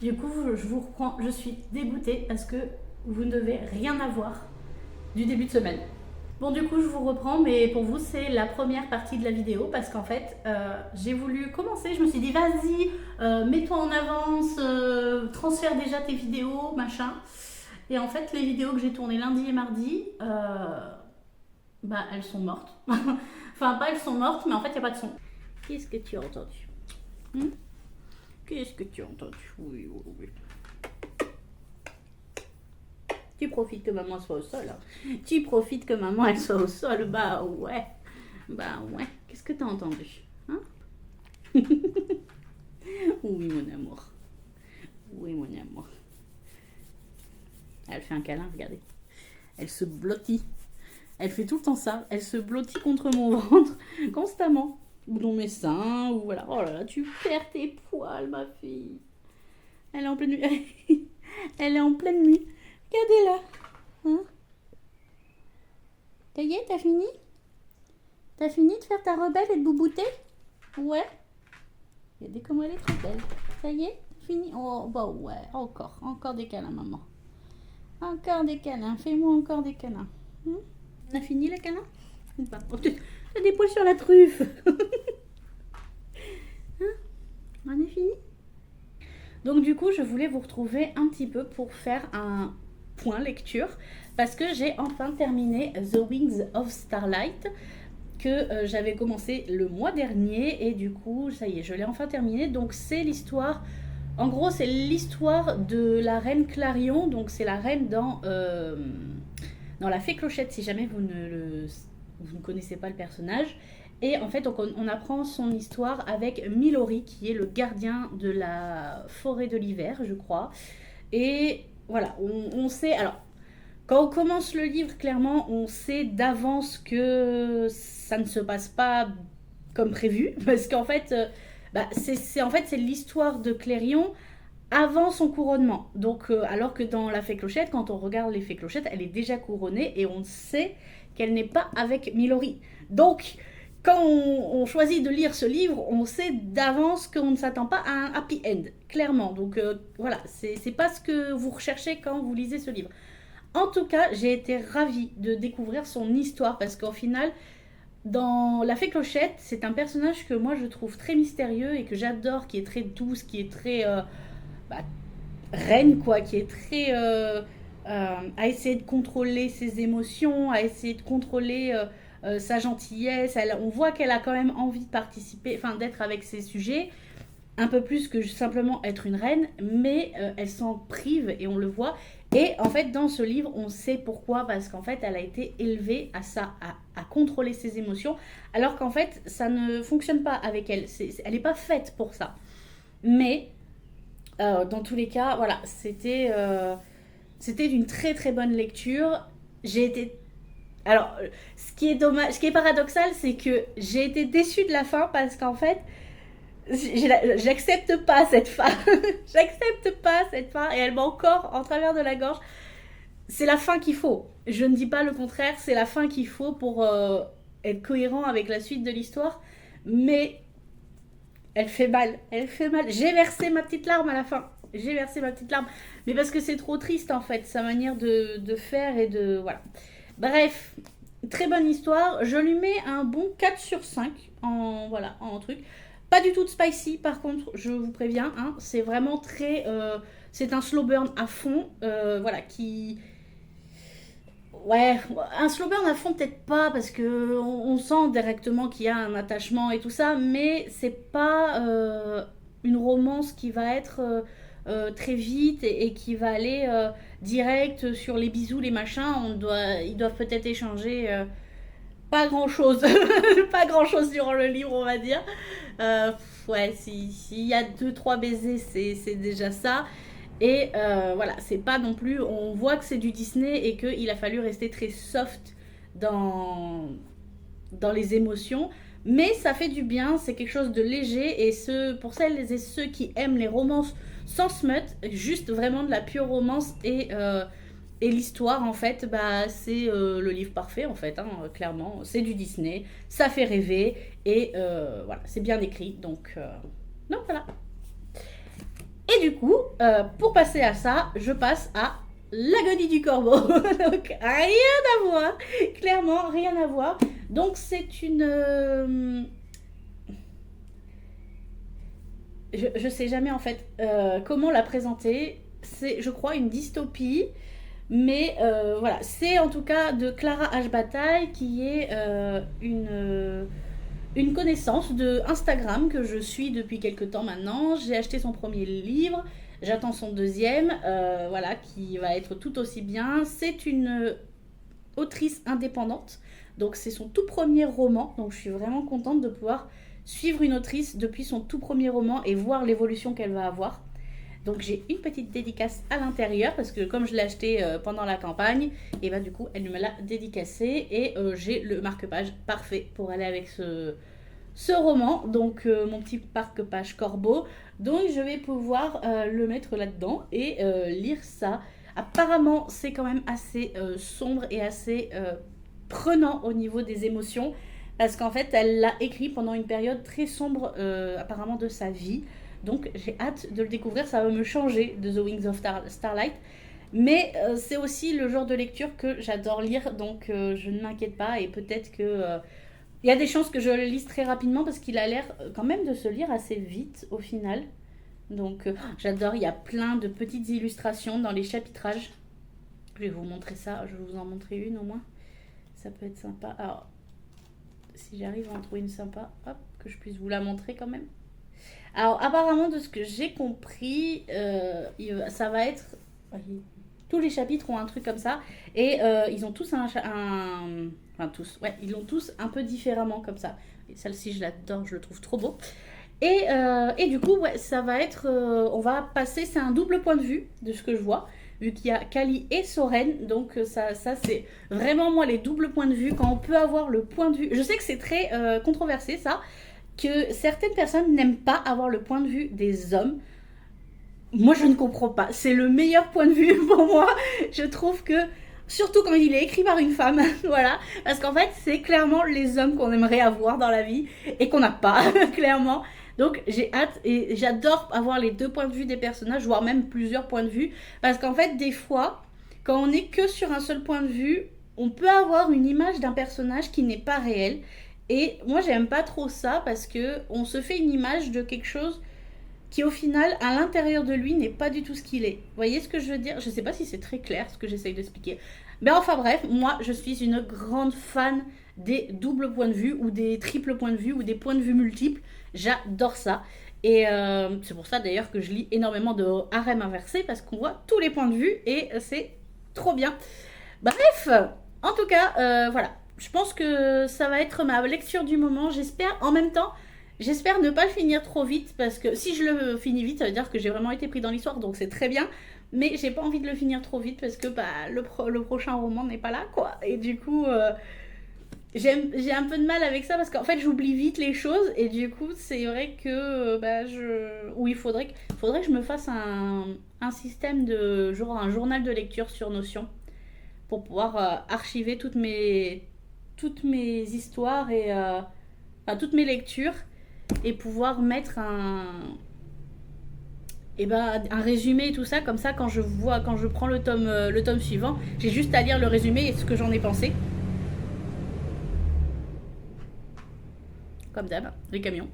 Du coup, je vous reprends. Je suis dégoûtée parce que vous ne devez rien avoir du début de semaine. Bon, du coup, je vous reprends, mais pour vous, c'est la première partie de la vidéo parce qu'en fait, j'ai voulu commencer. Je me suis dit, vas-y, mets-toi en avance, transfère déjà tes vidéos, machin. Et en fait, les vidéos que j'ai tournées lundi et mardi, bah, elles sont mortes. Enfin, pas elles sont mortes, mais en fait, il n'y a pas de son. Qu'est-ce que tu as entendu? Qu'est-ce que tu as entendu? Oui, oui, oui. Tu profites que maman soit au sol. Hein. Tu profites que maman elle soit au sol. Bah ouais. Bah ouais. Qu'est-ce que t'as entendu? Hein? Oui, mon amour. Oui, mon amour. Elle fait un câlin, regardez. Elle se blottit. Elle fait tout le temps ça. Elle se blottit contre mon ventre constamment. Ou dans mes seins, ou voilà. Oh là là, tu perds tes poils, ma fille. Elle est en pleine nuit. Elle est en pleine nuit. Regardez-la. Hein? Ça y est, t'as fini? T'as fini de faire ta rebelle et de boubouter? Ouais. Regardez comment elle est trop belle. Ça y est, t'as fini? Oh, bah ouais, encore des câlins, maman. Encore des câlins, fais-moi encore des câlins. On a fini les câlins? Oh, t'as des poils sur la truffe. Hein? On a fini? Donc du coup, je voulais vous retrouver un petit peu pour faire un point lecture parce que j'ai enfin terminé The Wings of Starlight que j'avais commencé le mois dernier et du coup, ça y est, je l'ai enfin terminé. Donc c'est l'histoire, en gros, c'est l'histoire de la reine Clarion. Donc c'est la reine dans La Fée Clochette, si jamais vous ne connaissez pas le personnage. Et en fait, on apprend son histoire avec Milori, qui est le gardien de la forêt de l'hiver, je crois. Et voilà, on sait... Alors, quand on commence le livre, clairement, on sait d'avance que ça ne se passe pas comme prévu. Parce qu'en fait, c'est l'histoire de Clérion avant son couronnement. Donc, alors que dans La Fée Clochette, quand on regarde les Fées Clochettes, elle est déjà couronnée et on sait qu'elle n'est pas avec Milori. Donc, quand on choisit de lire ce livre, on sait d'avance qu'on ne s'attend pas à un happy end, clairement. Donc voilà, c'est pas ce que vous recherchez quand vous lisez ce livre. En tout cas, j'ai été ravie de découvrir son histoire parce qu'au final, dans La Fée Clochette, c'est un personnage que moi je trouve très mystérieux et que j'adore, qui est très douce, qui est très bah, reine, quoi, qui est très à essayer de contrôler ses émotions, à essayer de contrôler sa gentillesse. On voit qu'elle a quand même envie de participer, enfin d'être avec ses sujets, un peu plus que simplement être une reine, mais elle s'en prive et on le voit. Et en fait, dans ce livre, on sait pourquoi, parce qu'en fait, elle a été élevée à ça, à contrôler ses émotions, alors qu'en fait, ça ne fonctionne pas avec elle. Elle n'est pas faite pour ça. Mais dans tous les cas, voilà, c'était d'une très très bonne lecture. J'ai été... Alors, ce qui est dommage, ce qui est paradoxal, c'est que j'ai été déçue de la fin parce qu'en fait, j'accepte pas cette fin. J'accepte pas cette fin et elle m'a encore en travers de la gorge. C'est la fin qu'il faut. Je ne dis pas le contraire, c'est la fin qu'il faut pour être cohérent avec la suite de l'histoire. Mais elle fait mal, elle fait mal. J'ai versé ma petite larme à la fin. J'ai versé ma petite larme. Mais parce que c'est trop triste en fait, sa manière de faire et de... Voilà. Bref, très bonne histoire. Je lui mets un bon 4 sur 5 en truc. Pas du tout de spicy par contre, je vous préviens. Hein, c'est vraiment très... c'est un slow burn à fond. Voilà, qui... Ouais, un slow burn à fond peut-être pas parce que on sent directement qu'il y a un attachement et tout ça, mais c'est pas une romance qui va être très vite et qui va aller direct sur les bisous, les machins. Ils doivent peut-être échanger pas grand chose, pas grand chose durant le livre, on va dire. Ouais, s'il y a 2-3 baisers, c'est déjà ça. Et voilà, c'est pas non plus. On voit que c'est du Disney et qu'il a fallu rester très soft dans les émotions. Mais ça fait du bien, c'est quelque chose de léger. Et pour celles et ceux qui aiment les romances sans smut, juste vraiment de la pure romance et l'histoire, en fait, bah, c'est le livre parfait, en fait, hein, clairement. C'est du Disney, ça fait rêver et voilà, c'est bien écrit. Donc voilà. Et du coup, pour passer à ça, je passe à l'agonie du corbeau. Donc rien à voir, clairement rien à voir. Donc c'est une... je sais jamais en fait comment la présenter. C'est, je crois, une dystopie. Mais voilà, c'est en tout cas de Clara H. Bataille qui est une connaissance de Instagram que je suis depuis quelques temps maintenant. J'ai acheté son premier livre, j'attends son deuxième, voilà, qui va être tout aussi bien. C'est une autrice indépendante, donc c'est son tout premier roman, donc je suis vraiment contente de pouvoir suivre une autrice depuis son tout premier roman et voir l'évolution qu'elle va avoir. Donc j'ai une petite dédicace à l'intérieur parce que comme je l'ai acheté pendant la campagne, et bah du coup elle me l'a dédicacé et j'ai le marque-page parfait pour aller avec ce roman, donc mon petit marque-page corbeau. Donc je vais pouvoir le mettre là-dedans et lire ça. Apparemment c'est quand même assez sombre et assez prenant au niveau des émotions parce qu'en fait elle l'a écrit pendant une période très sombre apparemment de sa vie. Donc j'ai hâte de le découvrir, ça va me changer de The Wings of Starlight. Mais c'est aussi le genre de lecture que j'adore lire, donc je ne m'inquiète pas et peut-être que... il y a des chances que je le lise très rapidement parce qu'il a l'air quand même de se lire assez vite au final. Donc j'adore, il y a plein de petites illustrations dans les chapitrages. Je vais vous montrer ça, je vais vous en montrer une au moins. Ça peut être sympa. Alors, si j'arrive à en trouver une sympa, hop, que je puisse vous la montrer quand même. Alors apparemment de ce que j'ai compris, ça va être... Tous les chapitres ont un truc comme ça et ils ont tous enfin tous, ouais, ils l'ont tous un peu différemment comme ça. Et celle-ci je l'adore, je le trouve trop beau. Et du coup, ouais, ça va être... on va passer, c'est un double point de vue de ce que je vois, vu qu'il y a Kali et Soren. Donc ça c'est vraiment moi les doubles points de vue, quand on peut avoir le point de vue... Je sais que c'est très controversé ça, que certaines personnes n'aiment pas avoir le point de vue des hommes. Moi, je ne comprends pas. C'est le meilleur point de vue pour moi. Je trouve que, surtout quand il est écrit par une femme, voilà, parce qu'en fait, c'est clairement les hommes qu'on aimerait avoir dans la vie et qu'on n'a pas, clairement. Donc, j'ai hâte et j'adore avoir les deux points de vue des personnages, voire même plusieurs points de vue, parce qu'en fait, des fois, quand on n'est que sur un seul point de vue, on peut avoir une image d'un personnage qui n'est pas réel. Et moi, j'aime pas trop ça parce que on se fait une image de quelque chose qui au final, à l'intérieur de lui, n'est pas du tout ce qu'il est. Vous voyez ce que je veux dire? Je sais pas si c'est très clair ce que j'essaye d'expliquer. Mais enfin bref, moi je suis une grande fan des doubles points de vue ou des triples points de vue ou des points de vue multiples. J'adore ça. Et c'est pour ça d'ailleurs que je lis énormément de harem inversé parce qu'on voit tous les points de vue et c'est trop bien. Bref, en tout cas, voilà. Je pense que ça va être ma lecture du moment. J'espère en même temps J'espère ne pas le finir trop vite parce que si je le finis vite, ça veut dire que j'ai vraiment été pris dans l'histoire, donc c'est très bien. Mais j'ai pas envie de le finir trop vite parce que bah, le prochain roman n'est pas là, quoi. Et du coup, j'ai un peu de mal avec ça parce qu'en fait, j'oublie vite les choses et du coup, c'est vrai que bah, oui, faudrait que je me fasse un système de genre un journal de lecture sur Notion pour pouvoir archiver toutes mes histoires et enfin, toutes mes lectures et pouvoir mettre un résumé et tout ça, comme ça quand je prends le tome suivant, j'ai juste à lire le résumé et ce que j'en ai pensé. Comme d'hab, les camions.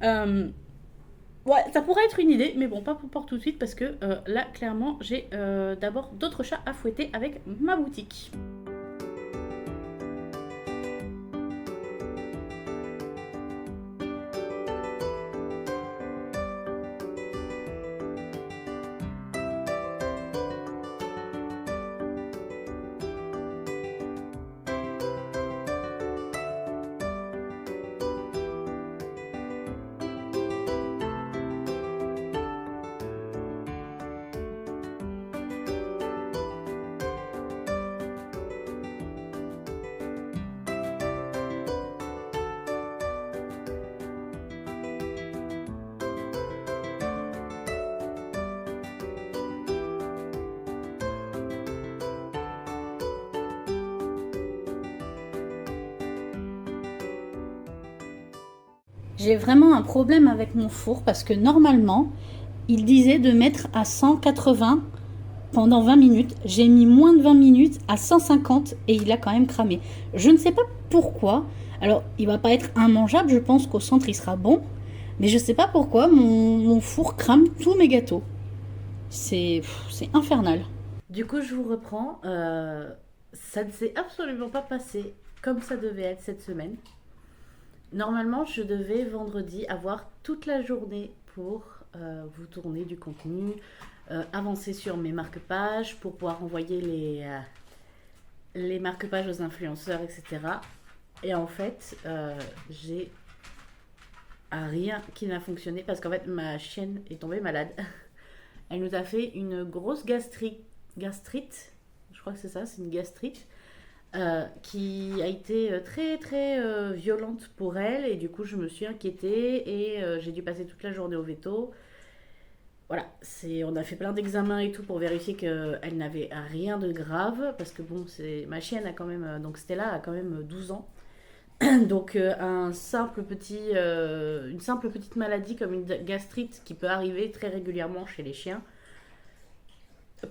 Ouais, ça pourrait être une idée, mais bon, pas pour tout de suite parce que là, clairement, j'ai d'abord d'autres chats à fouetter avec ma boutique. J'ai vraiment un problème avec mon four parce que normalement, il disait de mettre à 180 pendant 20 minutes. J'ai mis moins de 20 minutes à 150 et il a quand même cramé. Je ne sais pas pourquoi. Alors, il va pas être immangeable, je pense qu'au centre il sera bon. Mais je sais pas pourquoi mon four crame tous mes gâteaux. C'est infernal. Du coup, je vous reprends. Ça ne s'est absolument pas passé comme ça devait être cette semaine. Normalement, je devais vendredi avoir toute la journée pour vous tourner du contenu, avancer sur mes marque-pages pour pouvoir envoyer les marque-pages aux influenceurs, etc. Et en fait, j'ai rien qui n'a fonctionné parce qu'en fait, ma chienne est tombée malade. Elle nous a fait une grosse gastrite. Je crois que c'est ça, c'est une gastrite. Qui a été très très violente pour elle et du coup je me suis inquiétée et j'ai dû passer toute la journée au veto. Voilà, on a fait plein d'examens et tout pour vérifier qu'elle n'avait rien de grave parce que bon, ma chienne a quand même, donc Stella a quand même 12 ans. Donc une simple petite maladie comme une gastrite qui peut arriver très régulièrement chez les chiens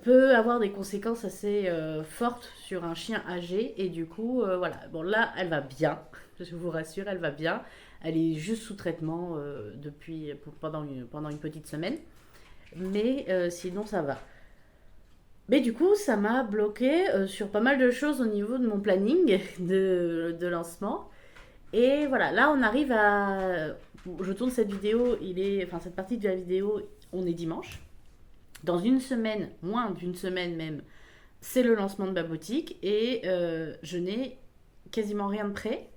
peut avoir des conséquences assez fortes sur un chien âgé et du coup voilà, bon là elle va bien, je vous rassure, elle va bien, elle est juste sous traitement pendant une petite semaine, mais sinon ça va. Mais du coup ça m'a bloqué sur pas mal de choses au niveau de mon planning de lancement et voilà, là on arrive je tourne cette vidéo, cette partie de la vidéo, on est dimanche. Dans une semaine, moins d'une semaine même, c'est le lancement de ma boutique et je n'ai quasiment rien de prêt.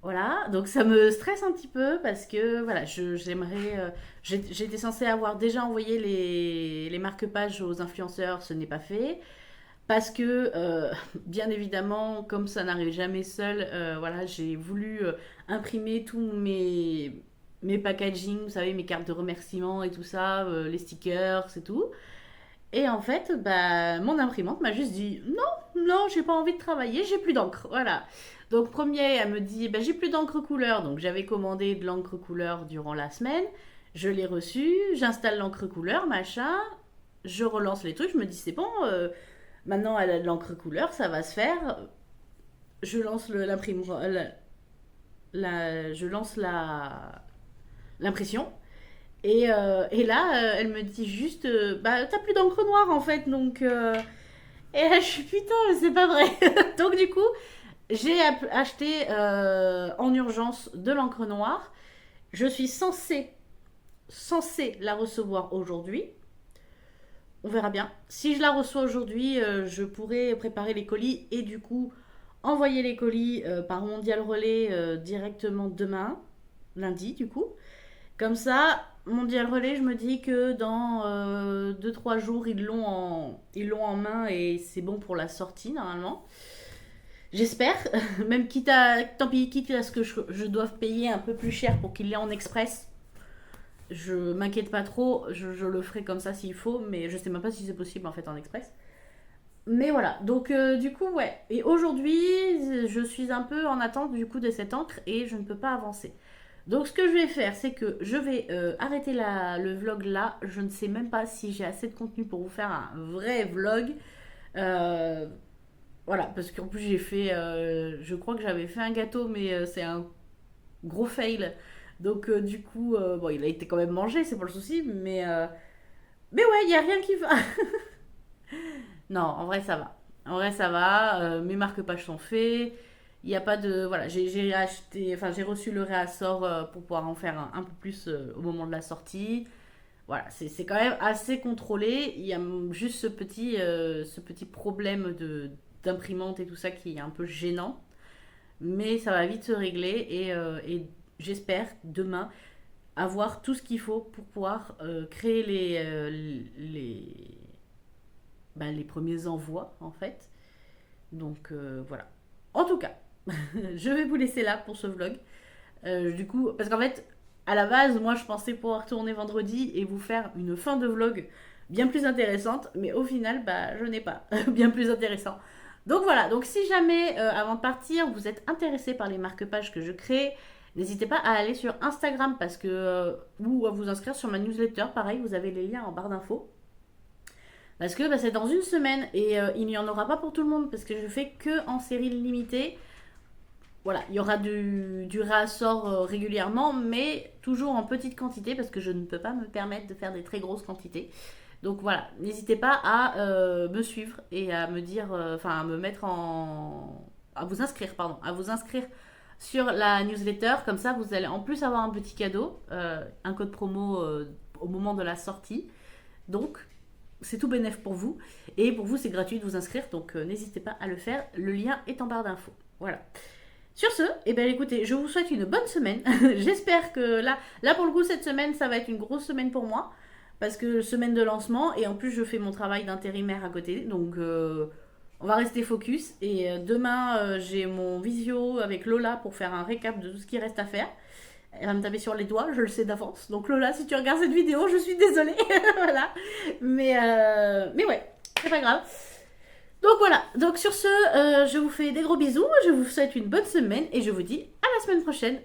Voilà, donc ça me stresse un petit peu parce que voilà, j'étais censée avoir déjà envoyé les marque-pages aux influenceurs, ce n'est pas fait. Parce que, bien évidemment, comme ça n'arrive jamais seul, voilà, j'ai voulu imprimer tous mes packaging, vous savez, mes cartes de remerciement et tout ça, les stickers, c'est tout. Et en fait, bah, mon imprimante m'a juste dit non, non, j'ai pas envie de travailler, j'ai plus d'encre. Voilà. Donc, premier, elle me dit bah, j'ai plus d'encre couleur. Donc, j'avais commandé de l'encre couleur durant la semaine. Je l'ai reçue, j'installe l'encre couleur, machin. Je relance les trucs, je me dis c'est bon, maintenant elle a de l'encre couleur, ça va se faire. Je lance l'imprimante. Je lance l'impression. Et là, elle me dit juste, bah t'as plus d'encre noire en fait, donc. Et là, je suis putain, c'est pas vrai. Donc du coup, j'ai acheté en urgence de l'encre noire. Je suis censée la recevoir aujourd'hui. On verra bien. Si je la reçois aujourd'hui, je pourrai préparer les colis et du coup envoyer les colis par Mondial Relais directement demain, lundi du coup. Comme ça, Mondial Relais, je me dis que dans 2-3 jours, ils l'ont en main et c'est bon pour la sortie normalement. J'espère, même tant pis, quitte à ce que je doive payer un peu plus cher pour qu'il l'ait en express. Je m'inquiète pas trop, je le ferai comme ça s'il faut, mais je sais même pas si c'est possible en fait en express. Mais voilà, donc du coup, ouais. Et aujourd'hui, je suis un peu en attente du coup de cette encre et je ne peux pas avancer. Donc ce que je vais faire, c'est que je vais arrêter le vlog là. Je ne sais même pas si j'ai assez de contenu pour vous faire un vrai vlog. Euh, voilà, parce qu'en plus je crois que j'avais fait un gâteau, mais c'est un gros fail. Donc du coup, bon, il a été quand même mangé, c'est pas le souci, mais ouais, il y a rien qui va. Non, en vrai ça va. En vrai ça va. Mes marque-pages sont faits. Il n'y a pas de voilà, j'ai acheté, enfin j'ai reçu le réassort pour pouvoir en faire un peu plus au moment de la sortie. Voilà, c'est quand même assez contrôlé. Il y a juste ce petit problème d'imprimante et tout ça qui est un peu gênant. Mais ça va vite se régler et j'espère demain avoir tout ce qu'il faut pour pouvoir créer les premiers envois en fait. Donc voilà. En tout cas, je vais vous laisser là pour ce vlog. Du coup, parce qu'en fait, à la base, moi je pensais pouvoir tourner vendredi et vous faire une fin de vlog bien plus intéressante, mais au final, bah, je n'ai pas bien plus intéressant. Donc voilà, donc si jamais avant de partir, vous êtes intéressé par les marque-pages que je crée, N'hésitez pas à aller sur Instagram parce que, ou à vous inscrire sur ma newsletter. Pareil, vous avez les liens en barre d'infos. Parce que c'est dans une semaine et il n'y en aura pas pour tout le monde parce que je fais que en série limitée. Voilà, il y aura du réassort régulièrement, mais toujours en petite quantité parce que je ne peux pas me permettre de faire des très grosses quantités. Donc voilà, n'hésitez pas à me suivre et à me dire, enfin à me mettre en... à vous inscrire, pardon, à vous inscrire sur la newsletter. Comme ça, vous allez en plus avoir un petit cadeau, un code promo au moment de la sortie. Donc, c'est tout bénef pour vous. Et pour vous, c'est gratuit de vous inscrire, donc n'hésitez pas à le faire. Le lien est en barre d'infos. Voilà. Sur ce, eh bien, écoutez, je vous souhaite une bonne semaine. J'espère que là, pour le coup, cette semaine, ça va être une grosse semaine pour moi. Parce que semaine de lancement, et en plus, je fais mon travail d'intérimaire à côté. Donc, on va rester focus. Et demain, j'ai mon visio avec Lola pour faire un récap de tout ce qui reste à faire. Elle va me taper sur les doigts, je le sais d'avance. Donc Lola, si tu regardes cette vidéo, je suis désolée. Voilà. Mais ouais, c'est pas grave. Donc voilà, donc sur ce, je vous fais des gros bisous, je vous souhaite une bonne semaine et je vous dis à la semaine prochaine.